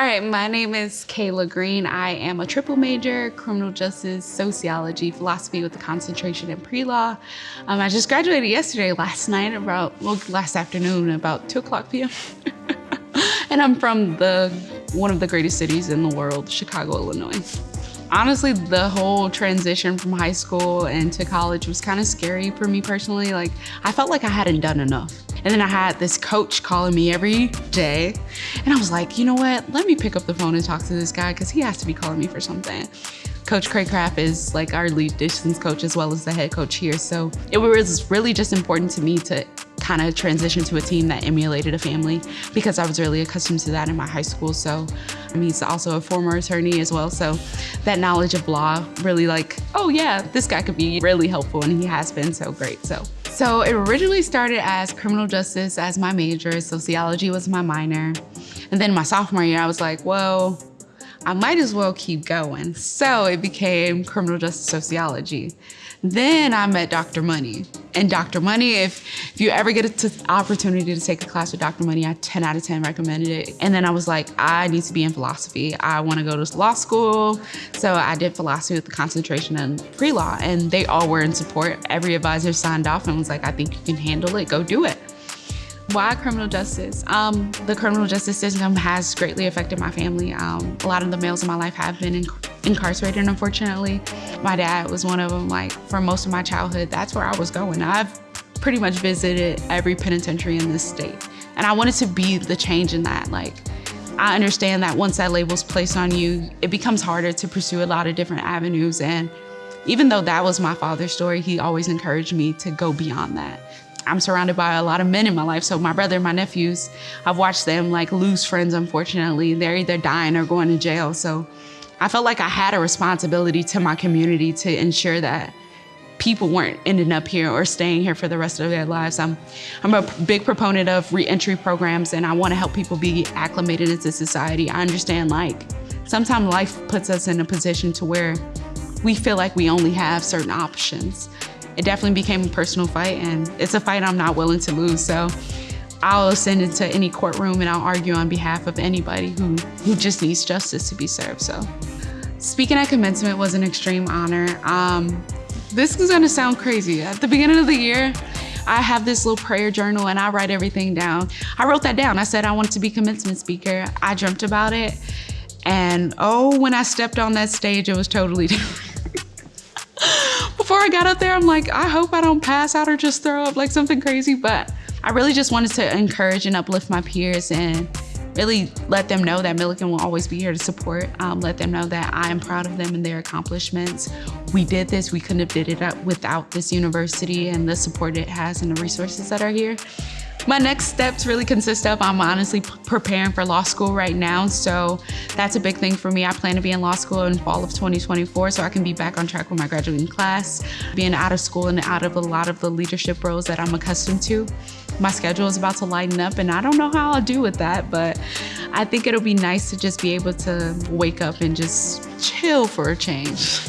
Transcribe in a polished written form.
right, my name is Kayla Green. I am a triple major, criminal justice, sociology, philosophy with a concentration in pre-law. I just graduated yesterday, last afternoon, about 2:00 p.m. And I'm from one of the greatest cities in the world, Chicago, Illinois. Honestly, the whole transition from high school and to college was kind of scary for me personally. Like, I felt like I hadn't done enough. And then I had this coach calling me every day. And I was like, you know what? Let me pick up the phone and talk to this guy because he has to be calling me for something. Coach Craycraft is like our lead distance coach as well as the head coach here. So it was really just important to me to kind of transition to a team that emulated a family because I was really accustomed to that in my high school. So he's also a former attorney as well. So that knowledge of law really oh yeah, this guy could be really helpful, and he has been so great. So it originally started as criminal justice as my major, sociology was my minor. And then my sophomore year, I was like, well, I might as well keep going. So it became criminal justice sociology. Then I met Dr. Money. And Dr. Money, if you ever get an opportunity to take a class with Dr. Money, I 10 out of 10 recommended it. And then I was like, I need to be in philosophy. I want to go to law school. So I did philosophy with the concentration in pre-law, and they all were in support. Every advisor signed off and was like, I think you can handle it, go do it. Why criminal justice? The criminal justice system has greatly affected my family. A lot of the males in my life have been incarcerated, unfortunately. My dad was one of them. Like, for most of my childhood, that's where I was going. I've pretty much visited every penitentiary in this state. And I wanted to be the change in that. Like, I understand that once that label's placed on you, it becomes harder to pursue a lot of different avenues. And even though that was my father's story, he always encouraged me to go beyond that. I'm surrounded by a lot of men in my life. So my brother and my nephews, I've watched them lose friends, unfortunately. They're either dying or going to jail. So I felt like I had a responsibility to my community to ensure that people weren't ending up here or staying here for the rest of their lives. I'm a big proponent of re-entry programs, and I want to help people be acclimated into society. I understand sometimes life puts us in a position to where we feel like we only have certain options. It definitely became a personal fight, and it's a fight I'm not willing to lose. So I'll ascend into any courtroom and I'll argue on behalf of anybody who just needs justice to be served. So speaking at commencement was an extreme honor. This is gonna sound crazy. At the beginning of the year, I have this little prayer journal and I write everything down. I wrote that down. I said I wanted to be commencement speaker. I dreamt about it. And when I stepped on that stage, it was totally different. Before I got up there, I'm like, I hope I don't pass out or just throw up something crazy. But I really just wanted to encourage and uplift my peers and really let them know that Millikin will always be here to support. Let them know that I am proud of them and their accomplishments. We did this, we couldn't have did it without this university and the support it has and the resources that are here. My next steps really consist of, I'm honestly preparing for law school right now. So that's a big thing for me. I plan to be in law school in fall of 2024 so I can be back on track with my graduating class. Being out of school and out of a lot of the leadership roles that I'm accustomed to, my schedule is about to lighten up and I don't know how I'll do with that, but I think it'll be nice to just be able to wake up and just chill for a change.